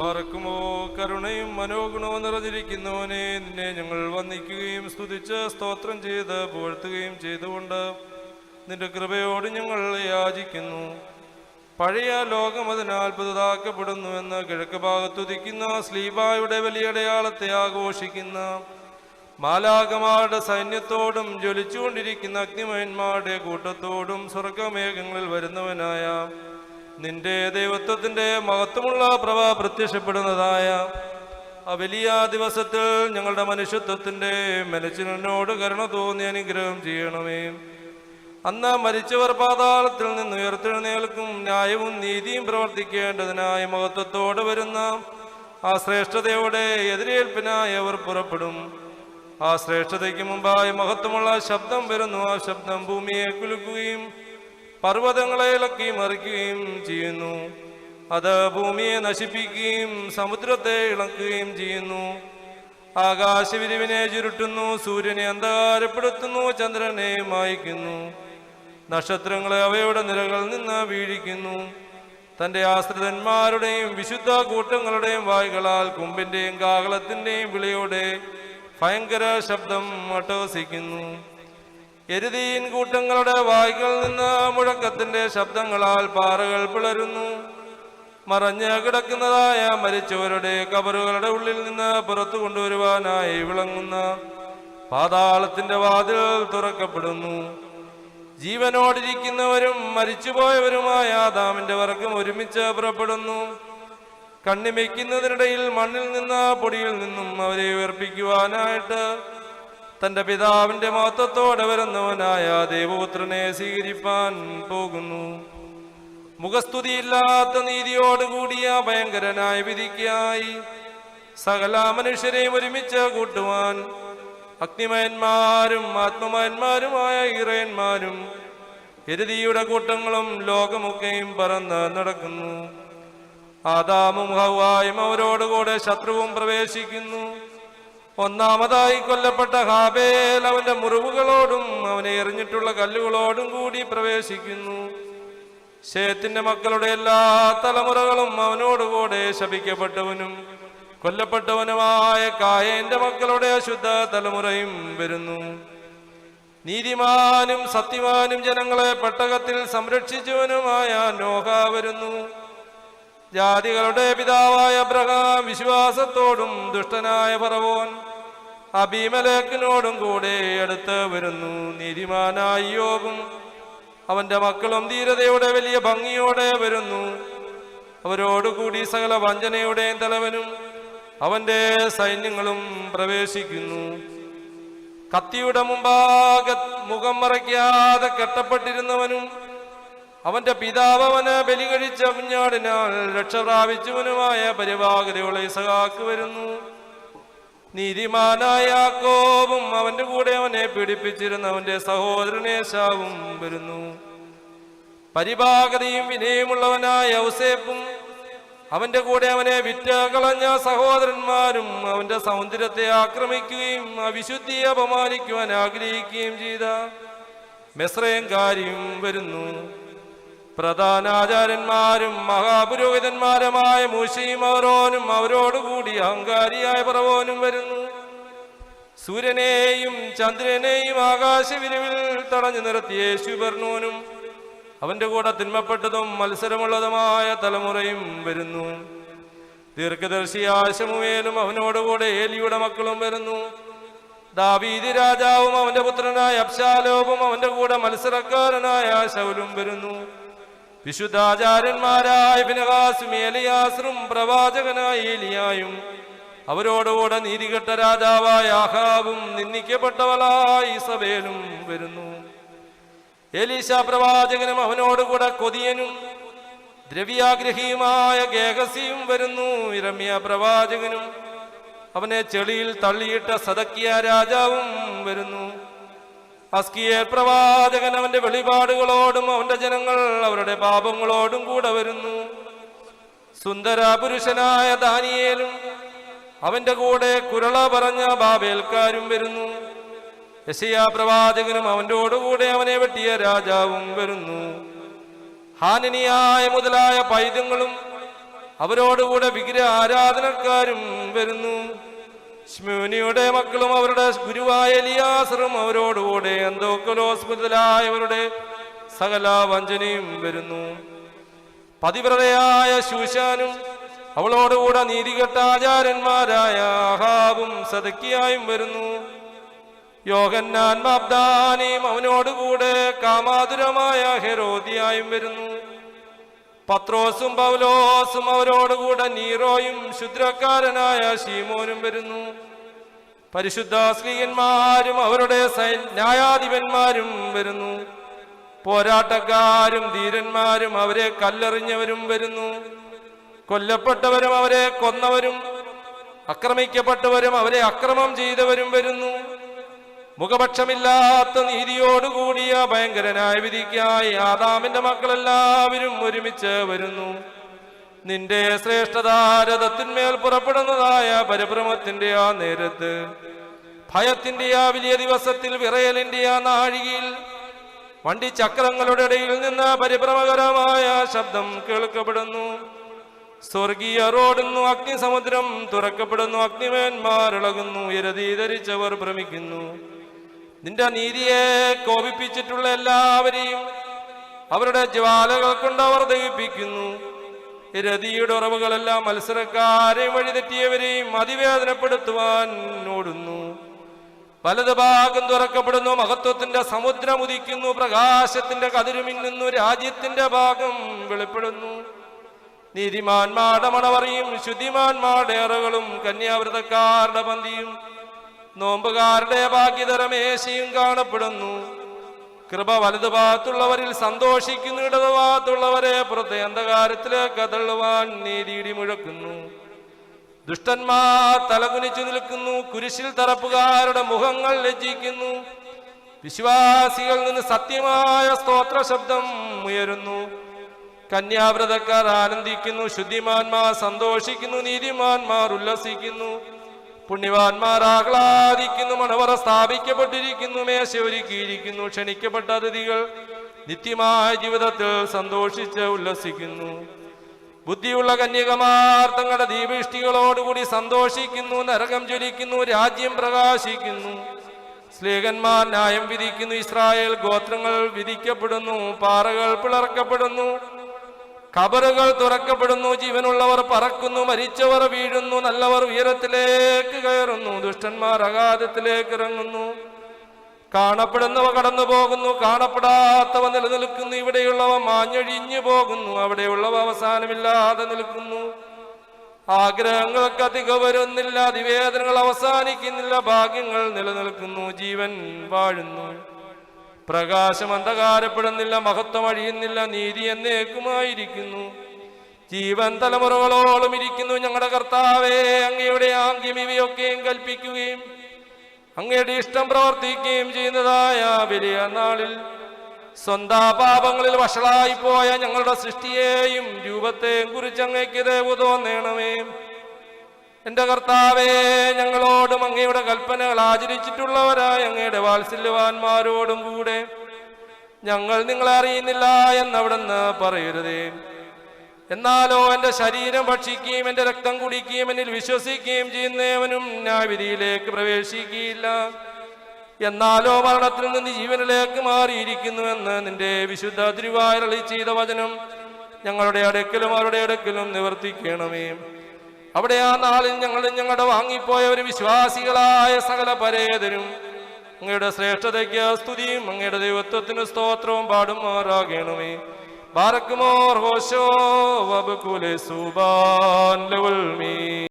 പറക്കുമോ കരുണയും മനോഗുണവും നിറഞ്ഞിരിക്കുന്നവനെ, നിന്നെ ഞങ്ങൾ വന്ദിക്കുകയും സ്തുതിച്ച് സ്തോത്രം ചെയ്ത് പുകഴ്ത്തുകയും ചെയ്തുകൊണ്ട് നിന്റെ കൃപയോട് ഞങ്ങൾ യാചിക്കുന്നു. പഴയ ലോകം അതിനാൽ പുതുതാക്കപ്പെടുന്നുവെന്ന് കിഴക്ക് ഭാഗത്തുദിക്കുന്ന സ്ലീബായുടെ വലിയ അടയാളത്തെ ആഘോഷിക്കുന്ന മാലാകമാരുടെ സൈന്യത്തോടും ജ്വലിച്ചുകൊണ്ടിരിക്കുന്ന അഗ്നിമയന്മാരുടെ കൂട്ടത്തോടും സ്വർഗമേഘങ്ങളിൽ വരുന്നവനായ നിന്റെ ദൈവത്വത്തിന്റെ മഹത്വമുള്ള പ്രഭ പ്രത്യക്ഷപ്പെടുന്നതായ ആ വലിയ ദിവസത്തിൽ ഞങ്ങളുടെ മനുഷ്യത്വത്തിന്റെ മെനച്ചിനോട് കരുണ തോന്നി അനുഗ്രഹം ചെയ്യണമേ. അന്ന് മരിച്ചവർ പാതാളത്തിൽ നിന്ന് ഉയർത്തെഴുന്നേൽക്കും, ന്യായവും നീതിയും പ്രവർത്തിക്കേണ്ടതിനായി മഹത്വത്തോടെ വരുന്ന ആ ശ്രേഷ്ഠതയോടെ എതിരേൽപ്പിനായി അവർ പുറപ്പെടും. ആ ശ്രേഷ്ഠതയ്ക്ക് മുമ്പായി മഹത്വമുള്ള ശബ്ദം വരുന്നു. ആ ശബ്ദം ഭൂമിയെ കുലുക്കുകയും പർവ്വതങ്ങളെ ഇളക്കി മറിക്കുകയും ചെയ്യുന്നു. അത് ഭൂമിയെ നശിപ്പിക്കുകയും സമുദ്രത്തെ ഇളക്കുകയും ചെയ്യുന്നു. ആകാശവിരിവിനെ ചുരുട്ടുന്നു, സൂര്യനെ അന്ധകാരപ്പെടുത്തുന്നു, ചന്ദ്രനെ മായ്ക്കുന്നു, നക്ഷത്രങ്ങളെ അവയുടെ നിരകളിൽ നിന്ന് വീഴിക്കുന്നു. തന്റെ ആശ്രിതന്മാരുടെയും വിശുദ്ധ കൂട്ടങ്ങളുടെയും വായ്കളാൽ കുമ്പിന്റെയും കാഹളത്തിന്റെയും വിളിയോടെ ഭയങ്കര ശബ്ദം അട്ടഹസിക്കുന്നു. എരുതീൻ കൂട്ടങ്ങളുടെ വായ്കളിൽ നിന്ന് മുഴക്കത്തിന്റെ ശബ്ദങ്ങളാൽ പാറകൾ പിളരുന്നു. മറഞ്ഞ് കിടക്കുന്നതായ മരിച്ചവരുടെ കബറുകളുടെ ഉള്ളിൽ നിന്ന് പുറത്തു കൊണ്ടുവരുവാനായി വിളങ്ങുന്ന പാതാളത്തിന്റെ വാതിൽ തുറക്കപ്പെടുന്നു. ജീവനോടിരിക്കുന്നവരും മരിച്ചുപോയവരുമായ ആദാമിന്റെ വർഗം ഒരുമിച്ച് പുറപ്പെടുന്നു. കണ്ണിമയ്ക്കുന്നതിനിടയിൽ മണ്ണിൽ നിന്ന് പൊടിയിൽ നിന്നും അവരെ ഉയർപ്പിക്കുവാനായിട്ട് തന്റെ പിതാവിന്റെ മഹത്വത്തോടെ വരുന്നവനായ ദൈവപുത്രനെ സ്വീകരിപ്പാൻ പോകുന്നു. മുഖസ്തുതിയില്ലാത്ത നീതിയോടുകൂടിയ ഭയങ്കരനായ വിധിക്കായി സകല മനുഷ്യരെയും ഒരുമിച്ച് കൂട്ടുവാൻ അഗ്നിമയന്മാരും ആത്മമയന്മാരുമായ ഇറയന്മാരും എരുതിയുടെ കൂട്ടങ്ങളും ലോകമൊക്കെയും പറന്ന് നടക്കുന്നു. ആദാമും ഹവ്വായും അവരോടുകൂടെ ശത്രുവും പ്രവേശിക്കുന്നു. ഒന്നാമതായി കൊല്ലപ്പെട്ട ഹാബേൽ അവന്റെ മുറിവുകളോടും അവനെ എറിഞ്ഞിട്ടുള്ള കല്ലുകളോടും കൂടി പ്രവേശിക്കുന്നു. ശേത്തിന്റെ മക്കളുടെ എല്ലാ തലമുറകളും അവനോടുകൂടെ ശപിക്കപ്പെട്ടവനും കൊല്ലപ്പെട്ടവനുമായ കായന്റെ മക്കളുടെ അശുദ്ധ തലമുറയും വരുന്നു. നീതിമാനും സത്യവാനും ജനങ്ങളെ പെട്ടകത്തിൽ സംരക്ഷിച്ചവനുമായ നോഹ വരുന്നു. ജാതികളുടെ പിതാവായ അബ്രഹാം വിശ്വാസത്തോടും ദുഷ്ടനായ ഫറവോൻ അബീമലേക്കിനോടും കൂടെ അടുത്ത് വരുന്നു. നീതിമാനായ യോബും അവന്റെ മക്കളും ധീരതയുടെ വലിയ ഭംഗിയോടെ വരുന്നു. അവരോടുകൂടി സകല വഞ്ചനയുടെയും തലവനും അവന്റെ സൈന്യങ്ങളും പ്രവേശിക്കുന്നു. കത്തിയുടെ മുമ്പാകെ മുഖം മറയ്ക്കാതെ കെട്ടപ്പെട്ടിരുന്നവനും അവന്റെ പിതാവ് അവന് ബലി കഴിച്ച കുഞ്ഞാടിനാൽ രക്ഷ പ്രാപിച്ചവനുമായ പരിഭാഗതയുള്ള ഇസഹാക്ക് വരുന്നു. നീതിമാനായ യാക്കോബും അവന്റെ കൂടെ അവനെ പീഡിപ്പിച്ചിരുന്ന അവന്റെ സഹോദരൻ ഏശാവും വരുന്നു. പരിഭാഗതയും വിനയമുള്ളവനായ ഔസേപ്പും അവന്റെ കൂടെ അവനെ വിറ്റ് കളഞ്ഞ സഹോദരന്മാരും അവന്റെ സൗന്ദര്യത്തെ ആക്രമിക്കുകയും അവിശുദ്ധിയെ അപമാനിക്കുവാൻ ആഗ്രഹിക്കുകയും ചെയ്ത മിസ്രയംകാരിയും വരുന്നു. പ്രധാനാചാര്യന്മാരും മഹാപുരോഹിതന്മാരുമായ മൂശയും അഹരോനും അവരോടുകൂടി അഹങ്കാരിയായ ഫറവോനും വരുന്നു. സൂര്യനെയും ചന്ദ്രനെയും ആകാശവിരിവിൽ തടഞ്ഞു നിർത്തിയ ശുബർണോനും അവന്റെ കൂടെ തിന്മപ്പെട്ടതും മത്സരമുള്ളതുമായ തലമുറയും വരുന്നു. ദീർഘദർശിയായ ശമൂവേലും അവനോടുകൂടെ ഏലിയുടെ മക്കളും വരുന്നു. ദാവീദ് രാജാവും അവന്റെ പുത്രനായ അബ്ശാലോമും അവന്റെ കൂടെ മത്സരക്കാരനായ ശൗലും വരുന്നു. വിശുദ്ധാചാര്യന്മാരായ ഫിനെഹാസും എലിയാസറും പ്രവാചകനായ ഏലിയായും അവരോടുകൂടെ നീതികെട്ട രാജാവായ ആഹാബും നിന്ദിക്കപ്പെട്ടവളായ ഇസബേലും വരുന്നു. എലീശ പ്രവാചകനും അവനോടുകൂടെ കൊതിയനും ദ്രവ്യാഗ്രഹിയുമായ ഗേഹസിയും വരുന്നു. ഇരമ്യ പ്രവാചകനും അവനെ ചെളിയിൽ തള്ളിയിട്ട സദക്കിയ രാജാവും വരുന്നു. അസ്കിയേൽ പ്രവാചകൻ അവന്റെ വെളിപാടുകളോടും അവന്റെ ജനങ്ങൾ അവരുടെ പാപങ്ങളോടും കൂടെ വരുന്നു. സുന്ദര പുരുഷനായ ദാനിയേലും അവന്റെ കൂടെ കുരള പറഞ്ഞ ബാബേൽക്കാരും വരുന്നു. യെശയ്യാ പ്രവാചകനും അവൻ്റെോടുകൂടെ അവനെ വെട്ടിയ രാജാവും വരുന്നു. ഹാനിനിയായ മുതലായ പൈതങ്ങളും അവരോടുകൂടെ വിഗ്രഹ ആരാധനക്കാരും വരുന്നു. ശ്മൂനിയുടെ മക്കളും അവരുടെ ഗുരുവായ എലിയാസറും അവരോടുകൂടെ അന്തോക്കലോസ് മുതലായവരുടെ സകല വഞ്ചനയും വരുന്നു. പതിവ്രതയായ ശൂശാനും അവളോടുകൂടെ നീതികെട്ട ആചാര്യന്മാരായ അഹാബും സദക്കിയായും വരുന്നു. യോഹന്നാൻ മാബ്ദാനിയും അവനോടുകൂടെ കാമാതുരമായ ഹെരോദിയായും വരുന്നു. പത്രോസും പൗലോസും അവരോടുകൂടെ നീറോയും ശുദ്രക്കാരനായ ശീമോനും വരുന്നു. പരിശുദ്ധ സ്ത്രീയന്മാരും അവരുടെ ന്യായാധിപന്മാരും വരുന്നു. പോരാട്ടക്കാരും ധീരന്മാരും അവരെ കല്ലെറിഞ്ഞവരും വരുന്നു. കൊല്ലപ്പെട്ടവരും അവരെ കൊന്നവരും ആക്രമിക്കപ്പെട്ടവരും അവരെ അക്രമം ചെയ്തവരും വരുന്നു. മുഖപക്ഷമില്ലാത്ത നീതിയോടുകൂടിയ ഭയങ്കരനായ വിധിക്കായി ആദാമിന്റെ മക്കളെല്ലാവരും ഒരുമിച്ച് വരുന്നു. നിന്റെ ശ്രേഷ്ഠതാരഥത്തിന്മേൽ പുറപ്പെടുന്നതായ പരിഭ്രമത്തിന്റെ ആ നേരത്ത്, ഭയത്തിന്റെ ആ വലിയ ദിവസത്തിൽ, വിറയലിന്റെ ആ നാഴികയിൽ വണ്ടിച്ചക്രങ്ങളുടെ ഇടയിൽ നിന്ന് പരിഭ്രമകരമായ ശബ്ദം കേൾക്കപ്പെടുന്നു. സ്വർഗീയ റോഡുന്നു, അഗ്നിസമുദ്രം തുറക്കപ്പെടുന്നു, അഗ്നിമേന്മാർ ഇളകുന്നു, ഇരതി ധരിച്ചവർ ഭ്രമിക്കുന്നു. നിന്റെ നീതിയെ കോപിപ്പിച്ചിട്ടുള്ള എല്ലാവരെയും അവരുടെ ജ്വാലകൾ കൊണ്ട് അവർ ദഹിപ്പിക്കുന്നു. രതിയുടെ ഉറവുകളെല്ലാം മത്സരക്കാരെയും വഴിതെറ്റിയവരെയും അതിവേദനപ്പെടുത്തുവാൻ ഓടുന്നു. വലത് ഭാഗം തുറക്കപ്പെടുന്നു, മഹത്വത്തിന്റെ സമുദ്രം ഉദിക്കുന്നു, പ്രകാശത്തിന്റെ കതിരുമിന്നുന്നു, രാജ്യത്തിന്റെ ഭാഗം വെളിപ്പെടുന്നു. നീതിമാന്മാരുടെ മണവറിയും ശുദ്ധിമാന്മാരുടെ അറകളും കന്യാവ്രതക്കാരുടെ പന്തിയും നോമ്പുകാരുടെ ഭാഗ്യതരമേശയും കാണപ്പെടുന്നു. കൃപ വലതുഭാഗത്തുള്ളവരിൽ സന്തോഷിക്കുന്നു, ഇടതുഭാഗത്തുള്ളവരെ പുറത്തെ അന്ധകാരത്തിലേക്ക് തള്ളുവാൻ നീതിയിടി മുഴക്കുന്നു. ദുഷ്ടന്മാർ തലകുനിച്ചു നിൽക്കുന്നു, കുരിശിൽ തറപ്പുകാരുടെ മുഖങ്ങൾ ലജ്ജിക്കുന്നു. വിശ്വാസികളിൽ നിന്ന് സത്യമായ സ്തോത്ര ശബ്ദം ഉയരുന്നു. കന്യാവ്രതക്കാർ ആനന്ദിക്കുന്നു, ശുദ്ധിമാന്മാർ സന്തോഷിക്കുന്നു, നീതിമാന്മാർ ഉല്ലസിക്കുന്നു, പുണ്യവാന്മാർ ആഹ്ലാദിക്കുന്നു. മണവറ സ്ഥാപിക്കപ്പെട്ടിരിക്കുന്നു, മേശ ഒരുക്കിയിരിക്കുന്നു. ക്ഷണിക്കപ്പെട്ട അതിഥികൾ നിത്യമായ ജീവിതത്തിൽ സന്തോഷിച്ച് ഉല്ലസിക്കുന്നു. ബുദ്ധിയുള്ള കന്യകമാർ തങ്ങളുടെ ദീപയിഷ്ടികളോടുകൂടി സന്തോഷിക്കുന്നു. നരകം ജ്വലിക്കുന്നു, രാജ്യം പ്രകാശിക്കുന്നു. സ്ലേഹന്മാർ ന്യായം വിധിക്കുന്നു, ഇസ്രായേൽ ഗോത്രങ്ങൾ വിധിക്കപ്പെടുന്നു. പാറകൾ പിളർക്കപ്പെടുന്നു, ഖബറുകൾ തുറക്കപ്പെടുന്നു. ജീവനുള്ളവർ പറക്കുന്നു, മരിച്ചവർ വീഴുന്നു, നല്ലവർ ഉയരത്തിലേക്ക് കയറുന്നു, ദുഷ്ടന്മാർ അഗാധത്തിലേക്ക് ഇറങ്ങുന്നു. കാണപ്പെടുന്നവ കടന്നു പോകുന്നു, കാണപ്പെടാത്തവ നിലനിൽക്കുന്നു. ഇവിടെയുള്ളവ മാഞ്ഞൊഴിഞ്ഞു പോകുന്നു, അവിടെയുള്ളവ അവസാനമില്ലാതെ നിൽക്കുന്നു. ആഗ്രഹങ്ങൾക്ക് അധികം വരുന്നില്ല, അതിവേദനകൾ അവസാനിക്കുന്നില്ല, ഭാഗ്യങ്ങൾ നിലനിൽക്കുന്നു, ജീവൻ വാഴുന്നു. പ്രകാശം അന്ധകാരപ്പെടുന്നില്ല, മഹത്വം അഴിയുന്നില്ല, നീതി എന്നേക്കുമായിരിക്കുന്നു. ജീവൻ തലമുറകളോളം ഇരിക്കുന്നു. ഞങ്ങളുടെ കർത്താവേ, അങ്ങയുടെ ആംഗ്യം ഇവയൊക്കെയും കൽപ്പിക്കുകയും അങ്ങയുടെ ഇഷ്ടം പ്രവർത്തിക്കുകയും ചെയ്യുന്നതായ വലിയ നാളിൽ സ്വന്തം പാപങ്ങളിൽ വഷളായിപ്പോയ ഞങ്ങളുടെ സൃഷ്ടിയെയും രൂപത്തെയും കുറിച്ച് അങ്ങയ്ക്ക് ദയവ് തോന്നണമേ. എന്റെ കർത്താവേ, ഞങ്ങളോടും അങ്ങയുടെ കൽപ്പനകൾ ആചരിച്ചിട്ടുള്ളവരായ അങ്ങയുടെ വാത്സല്യവാന്മാരോടും കൂടെ ഞങ്ങൾ നിങ്ങളെ അറിയുന്നില്ല എന്നവിടുന്ന് പറയരുതേ. എന്നാലോ എന്റെ ശരീരം ഭക്ഷിക്കുകയും എന്റെ രക്തം കുടിക്കുകയും എന്നിൽ വിശ്വസിക്കുകയും ചെയ്യുന്നവനും ന്യായവിധിയിലേക്ക് പ്രവേശിക്കുകയില്ല. എന്നാലോ മരണത്തിൽ നിന്ന് ജീവനിലേക്ക് മാറിയിരിക്കുന്നുവെന്ന് നിന്റെ വിശുദ്ധ തിരുവായിൽ അരുളി ചെയ്ത വചനം ഞങ്ങളുടെ അടുക്കലും അവരുടെ അടുക്കലും നിവർത്തിക്കണമേ. അവിടെ ആ നാളിൽ ഞങ്ങളുടെ വാങ്ങിപ്പോയ ഒരു വിശ്വാസികളായ സകല പരേതരും അങ്ങയുടെ ശ്രേഷ്ഠതയ്ക്ക് സ്തുതിയും അങ്ങയുടെ ദൈവത്വത്തിന് സ്തോത്രവും പാടുമാറാകണമേ. ബാറക്കുമോർ ഹോശോ വബകുലെ സുബാൻ ലവൽമീ.